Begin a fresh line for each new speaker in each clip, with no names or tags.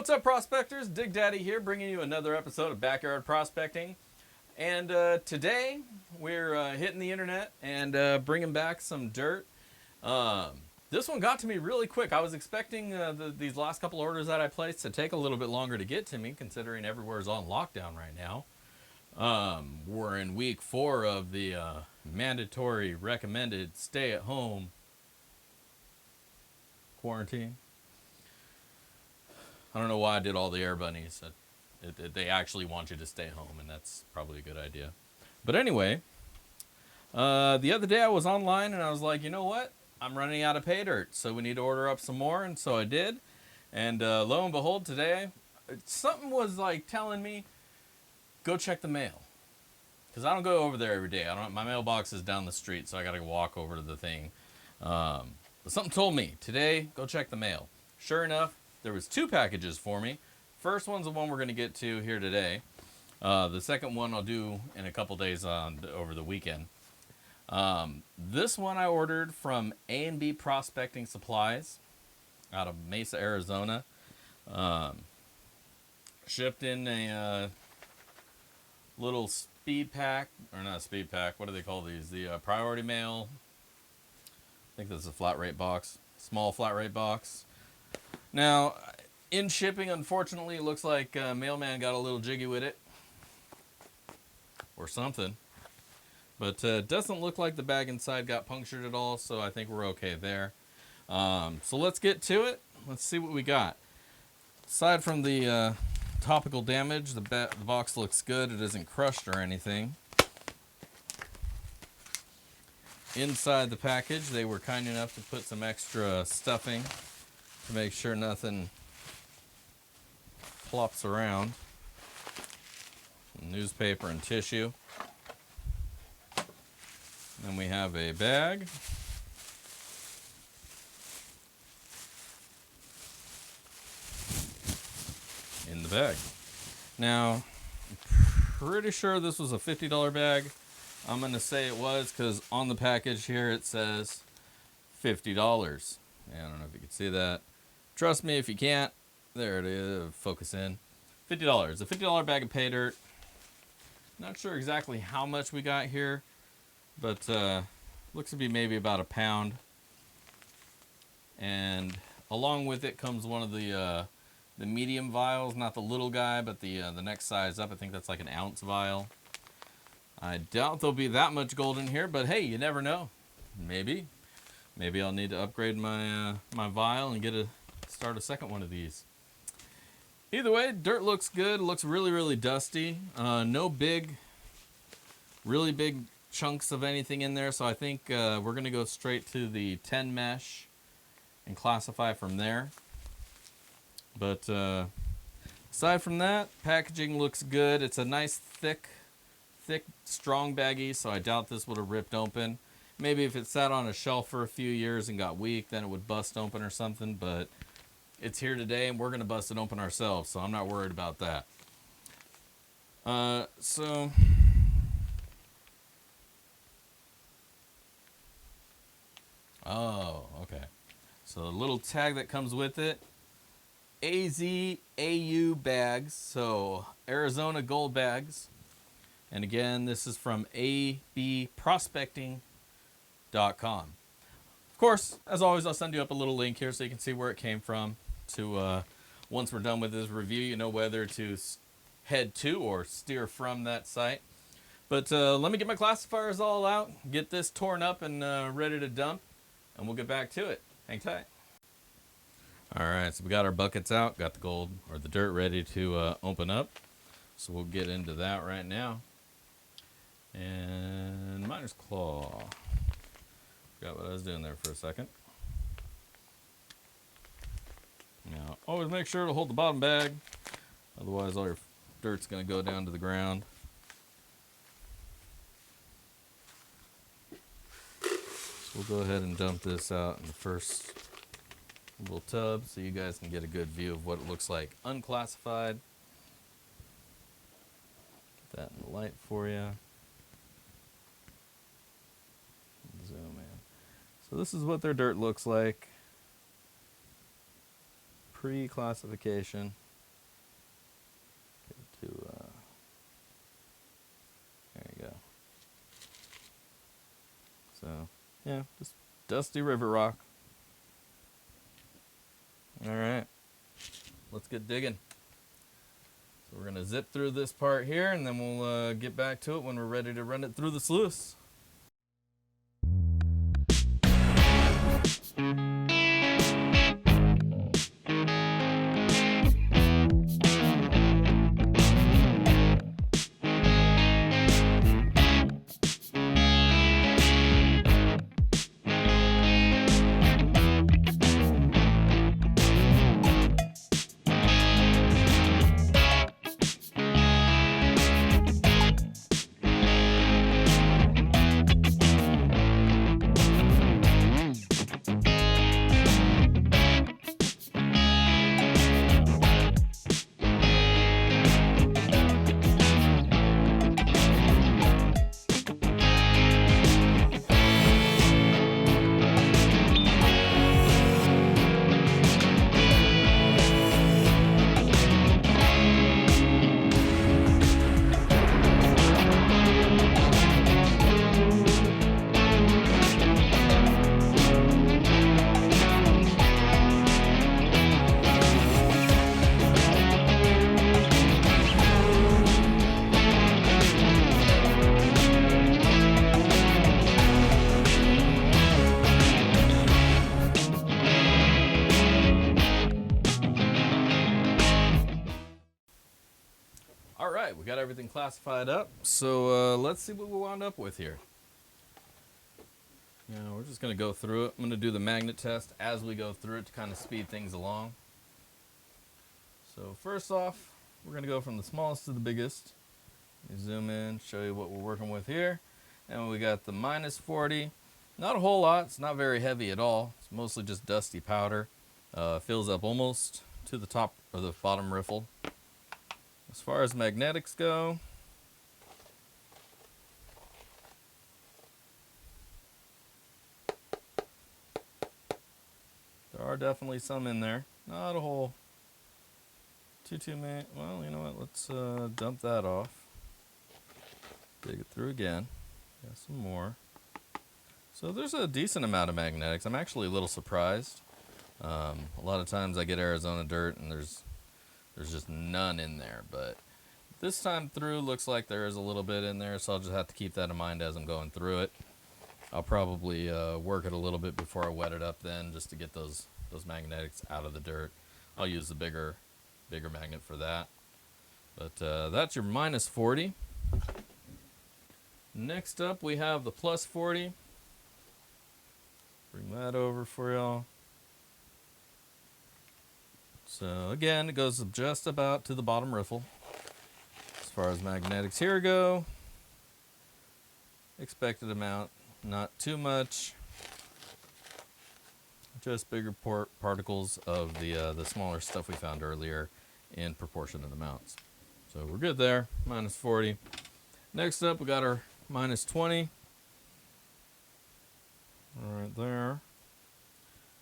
What's up, prospectors? Dig Daddy here, bringing you another episode of Backyard Prospecting. And today we're hitting the internet and bringing back some dirt. This one got to me really quick. I was expecting these last couple orders that I placed to take a little bit longer to get to me, considering everywhere's on lockdown right now. We're in week 4 of the mandatory recommended stay-at-home quarantine. I don't know why I did all the air bunnies. They actually want you to stay home, and that's probably a good idea. But anyway, the other day I was online, and I was like, you know what? I'm running out of pay dirt, so we need to order up some more, and so I did. And lo and behold, today, something was like telling me, go check the mail. Because I don't go over there every day. My mailbox is down the street, so I got to walk over to the thing. But something told me, today, go check the mail. Sure enough, there was 2 packages for me. First one's the one we're going to get to here today. The second one I'll do in a couple days over the weekend. This one I ordered from A&B Prospecting Supplies out of Mesa, Arizona. Shipped in a little speed pack, or not a speed pack, what do they call these? The priority mail. I think this is a flat rate box. Small flat rate box. Now, in shipping, unfortunately, it looks like mailman got a little jiggy with it. Or something. But it doesn't look like the bag inside got punctured at all, so I think we're okay there. So let's get to it. Let's see what we got. Aside from the topical damage, the box looks good. It isn't crushed or anything. Inside the package, they were kind enough to put some extra stuffing to make sure nothing plops around. Newspaper and tissue. Then we have a bag. In the bag. Now, I'm pretty sure this was a $50 bag. I'm going to say it was because on the package here it says $50. Yeah, I don't know if you can see that. Trust me if you can't. There it is. Focus in. $50. A $50 bag of pay dirt. Not sure exactly how much we got here, but looks to be maybe about a pound. And along with it comes one of the medium vials, not the little guy, but the next size up. I think that's like an ounce vial. I doubt there'll be that much gold in here, but hey, you never know. Maybe I'll need to upgrade my my vial and start a second one of these. Either way, dirt looks good. It looks really, really dusty. No really big chunks of anything in there, so I think we're going to go straight to the 10 mesh and classify from there. But aside from that, packaging looks good. It's a nice thick, strong baggie, so I doubt this would have ripped open. Maybe if it sat on a shelf for a few years and got weak, then it would bust open or something, but it's here today, and we're going to bust it open ourselves, so I'm not worried about that. So okay. So the little tag that comes with it, AZAU bags, so Arizona gold bags. And again, this is from abprospecting.com. Of course, as always, I'll send you up a little link here so you can see where it came from. To once we're done with this review, you know whether to head to or steer from that site. But let me get my classifiers all out, get this torn up and ready to dump, and we'll get back to it. Hang tight. All right, so we got our buckets out, got the gold or the dirt ready to open up. So we'll get into that right now. And miner's claw. Forgot what I was doing there for a second. Now, always make sure to hold the bottom bag. Otherwise, all your dirt's going to go down to the ground. So we'll go ahead and dump this out in the first little tub so you guys can get a good view of what it looks like unclassified. Get that in the light for you. Zoom in. So this is what their dirt looks like pre-classification. So, yeah, just dusty river rock. All right, let's get digging. So we're going to zip through this part here, and then we'll get back to it when we're ready to run it through the sluice. All right, we got everything classified up, so let's see what we wound up with here. We're just going to go through it. I'm going to do the magnet test as we go through it to kind of speed things along. So first off, we're going to go from the smallest to the biggest. Zoom in, show you what we're working with here. And we got the -40. Not a whole lot. It's not very heavy at all. It's mostly just dusty powder. Fills up almost to the top or the bottom riffle. As far as magnetics go, there are definitely some in there. Not a whole too many. Well, you know what? Let's dump that off. Dig it through again. Got some more. So there's a decent amount of magnetics. I'm actually a little surprised. A lot of times I get Arizona dirt and there's just none in there, but this time through looks like there is a little bit in there, so I'll just have to keep that in mind as I'm going through it. I'll probably work it a little bit before I wet it up then, just to get those magnetics out of the dirt. I'll use the bigger magnet for that. But that's your -40. Next up we have the +40. Bring that over for y'all. So again, it goes just about to the bottom riffle. As far as magnetics here go, expected amount, not too much. Just bigger particles of the smaller stuff we found earlier in proportionate amounts. So we're good there, -40. Next up, we got our -20. Right there.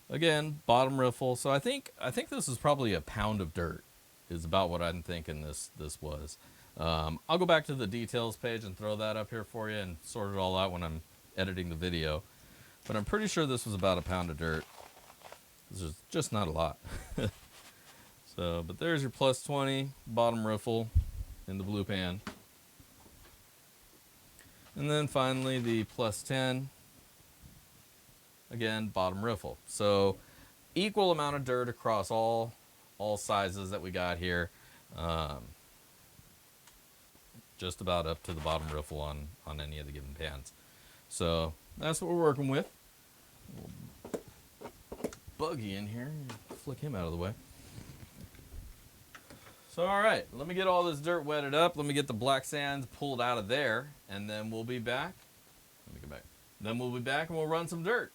Again, bottom riffle. So I think this is probably a pound of dirt, is about what I'm thinking this was. I'll go back to the details page and throw that up here for you and sort it all out when I'm editing the video. But I'm pretty sure this was about a pound of dirt. This is just not a lot. So, but there's your +20 bottom riffle in the blue pan. And then finally the +10. Again, bottom riffle. So equal amount of dirt across all sizes that we got here. Just about up to the bottom riffle on any of the given pans. So that's what we're working with. Buggy in here. Flick him out of the way. So all right, let me get all this dirt wetted up. Let me get the black sand pulled out of there, and then we'll be back. Let me go back. Then we'll be back and we'll run some dirt.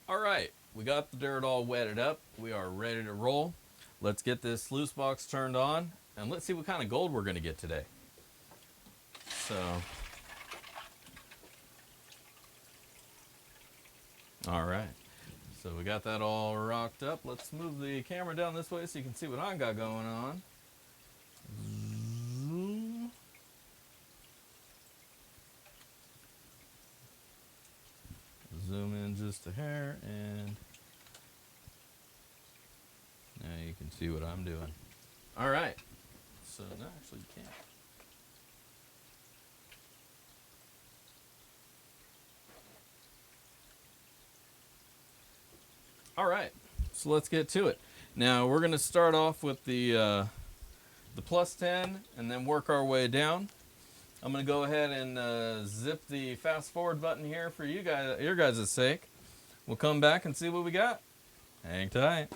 All right, we got the dirt all wetted up. We are ready to roll. Let's get this sluice box turned on, and let's see what kind of gold we're going to get today. So, all right. So we got that all rocked up. Let's move the camera down this way so you can see what I got going on. Zoom. this to hair, and now you can see what I'm doing. All right. So, no, actually you can't. All right. So let's get to it. Now we're going to start off with the plus 10 and then work our way down. I'm going to go ahead and zip the fast forward button here for you guys, your guys' sake. We'll come back and see what we got. Hang tight.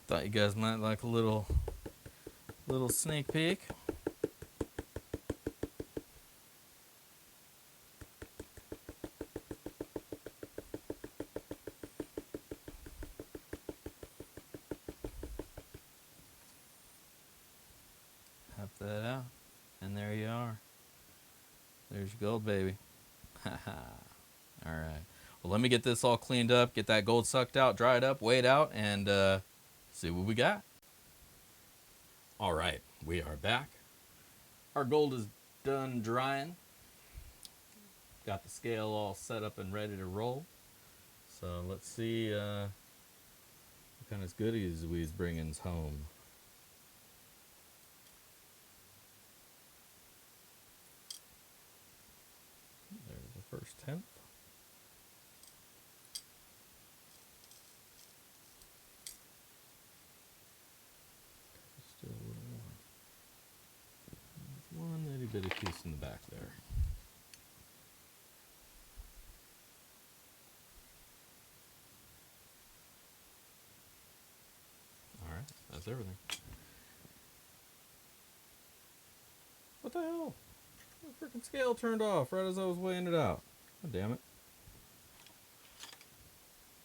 Thought you guys might like a little sneak peek. Pop that out, and there you are. There's your gold, baby. Haha. All right. Well, let me get this all cleaned up, get that gold sucked out, dried up, weighed out, and see what we got. All right, we are back. Our gold is done drying. Got the scale all set up and ready to roll. So let's see what kind of goodies we's bringing home. There's the first 10th. Still a little more. There's one itty bitty piece in the back there. Alright, that's everything. What the hell? The freaking scale turned off right as I was weighing it out. God damn it.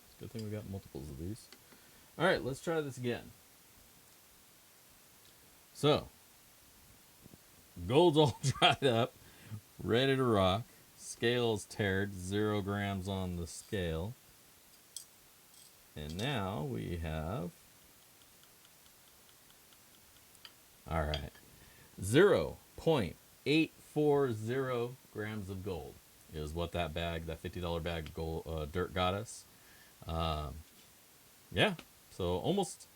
It's a good thing we got multiples of these. Alright, let's try this again. So, gold's all dried up, ready to rock. Scale's tared, 0 grams on the scale. And now we have, all right, 0.840 grams of gold is what that bag, that $50 bag of gold, dirt got us. Yeah, so almost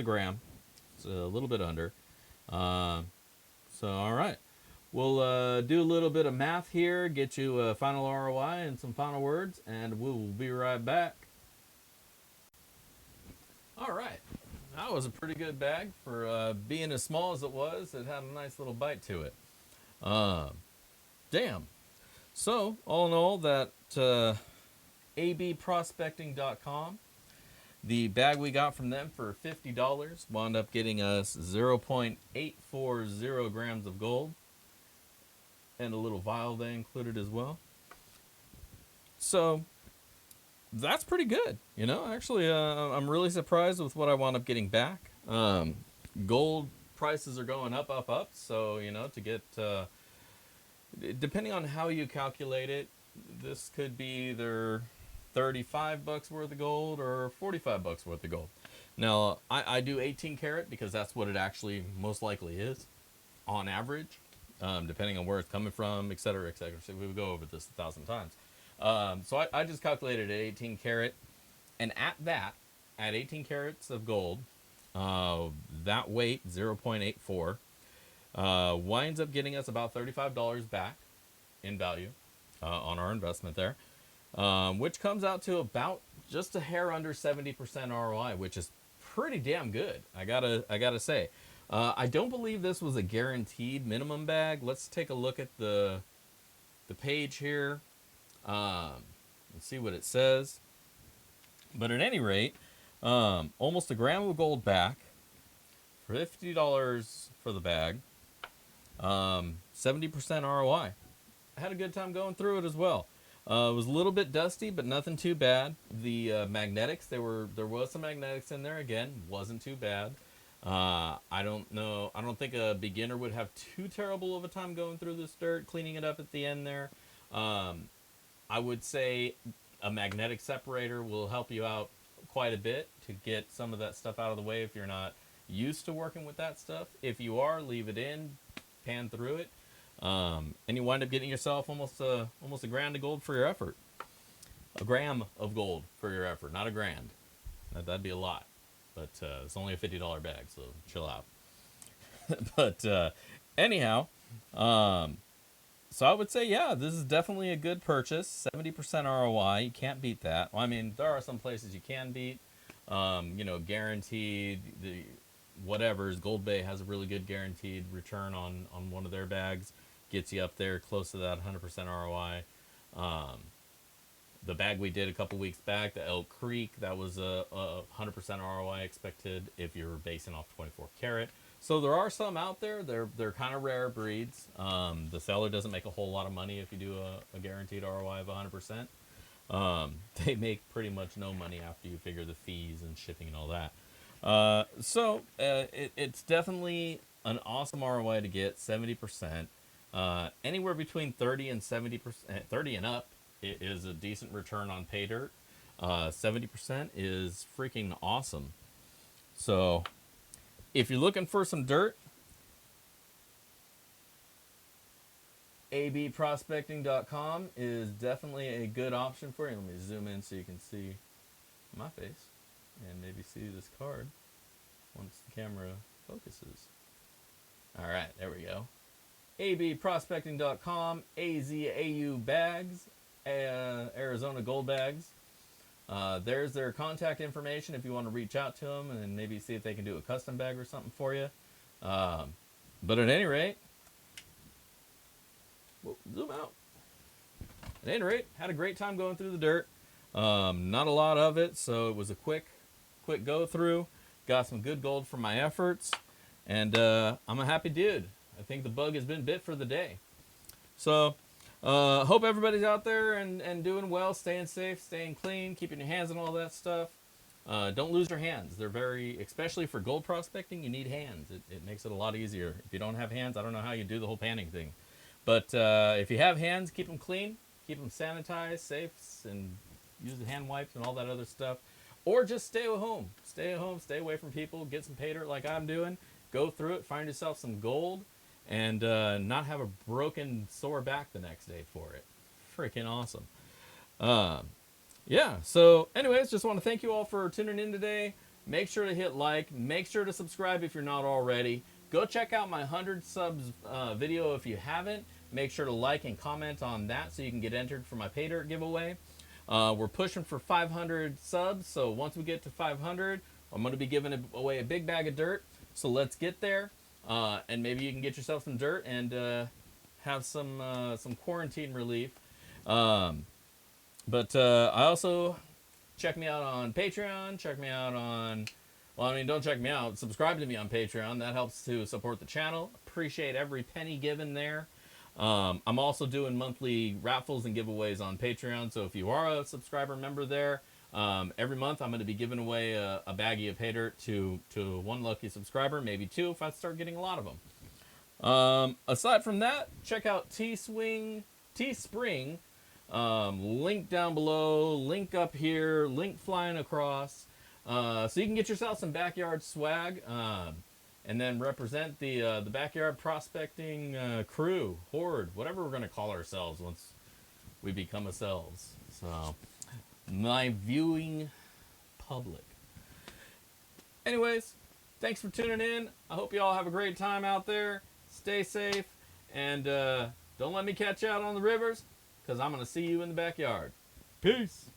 a gram. It's a little bit under. So, all right. We'll do a little bit of math here, get you a final ROI and some final words, and we'll be right back. All right. That was a pretty good bag for being as small as it was. It had a nice little bite to it. Damn. So, all in all, that abprospecting.com, the bag we got from them for $50 wound up getting us 0.840 grams of gold and a little vial they included as well. So that's pretty good. You know, actually, I'm really surprised with what I wound up getting back. Gold prices are going up. So, you know, to get, depending on how you calculate it, this could be either $35 worth of gold or $45 worth of gold. Now, I do 18 karat because that's what it actually most likely is on average, depending on where it's coming from, et cetera, et cetera. So we would go over this 1,000 times. So I just calculated at 18 karat, and at 18 carats of gold, that weight 0.84 winds up getting us about $35 back in value on our investment there, which comes out to about just a hair under 70% ROI, which is pretty damn good. I gotta say. I don't believe this was a guaranteed minimum bag. Let's take a look at the page here. Let's see what it says. But at any rate, almost a gram of gold back, $50 for the bag, 70% ROI. I had a good time going through it as well. It was a little bit dusty, but nothing too bad. The magnetics, there was some magnetics in there. Again, wasn't too bad. I don't know. I don't think a beginner would have too terrible of a time going through this dirt, cleaning it up at the end there. I would say a magnetic separator will help you out quite a bit to get some of that stuff out of the way if you're not used to working with that stuff. If you are, leave it in, pan through it, and you wind up getting yourself almost a grand of gold for your effort. A gram of gold for your effort, not a grand. That'd be a lot, but it's only a $50 bag, so chill out. But anyhow, so I would say, yeah, this is definitely a good purchase. 70% ROI, you can't beat that. Well, I mean, there are some places you can beat. Guaranteed, the whatever's. Gold Bay has a really good guaranteed return on one of their bags. Gets you up there close to that 100% ROI. The bag we did a couple weeks back, the Elk Creek, that was a 100% ROI expected if you're basing off 24 karat. So there are some out there. They're kind of rare breeds. The seller doesn't make a whole lot of money if you do a guaranteed ROI of 100%. They make pretty much no money after you figure the fees and shipping and all that. It's definitely an awesome ROI to get 70%. Anywhere between 30 and 70%, 30 and up, it is a decent return on pay dirt. 70% is freaking awesome. So if you're looking for some dirt, abprospecting.com is definitely a good option for you. Let me zoom in so you can see my face and maybe see this card once the camera focuses. All right, there we go. abprospecting.com, AZAU bags, Arizona gold bags. There's their contact information if you want to reach out to them and maybe see if they can do a custom bag or something for you. But at any rate, zoom out. At any rate, had a great time going through the dirt. Not a lot of it, so it was a quick go through. Got some good gold for my efforts, and I'm a happy dude. I think the bug has been bit for the day. So hope everybody's out there and doing well, staying safe, staying clean, keeping your hands and all that stuff. Don't lose your hands. They're very, especially for gold prospecting, you need hands. It makes it a lot easier. If you don't have hands, I don't know how you do the whole panning thing. But if you have hands, keep them clean, keep them sanitized, safe, and use the hand wipes and all that other stuff. Or just stay at home. Stay at home, stay away from people, get some pay dirt like I'm doing. Go through it, find yourself some gold, and not have a broken, sore back the next day for it. Freaking awesome. Yeah, so anyways, just want to thank you all for tuning in today. Make sure to hit like. Make sure to subscribe if you're not already. Go check out my 100 subs video if you haven't. Make sure to like and comment on that so you can get entered for my pay dirt giveaway. We're pushing for 500 subs, so once we get to 500, I'm going to be giving away a big bag of dirt. So let's get there. And maybe you can get yourself some dirt and have some quarantine relief. But I also check me out on Patreon. Check me out on, well, I mean, don't check me out. Subscribe to me on Patreon. That helps to support the channel. Appreciate every penny given there. I'm also doing monthly raffles and giveaways on Patreon. So if you are a subscriber member there, every month I'm going to be giving away a baggie of pay dirt to one lucky subscriber, maybe two if I start getting a lot of them. Aside from that, check out Teespring. Link down below, link up here, link flying across. So you can get yourself some backyard swag, and then represent the backyard prospecting crew, horde, whatever we're going to call ourselves we become ourselves. So, my viewing public. Anyways, thanks for tuning in. I hope you all have a great time out there. Stay safe, and don't let me catch you out on the rivers, because I'm going to see you in the backyard. Peace.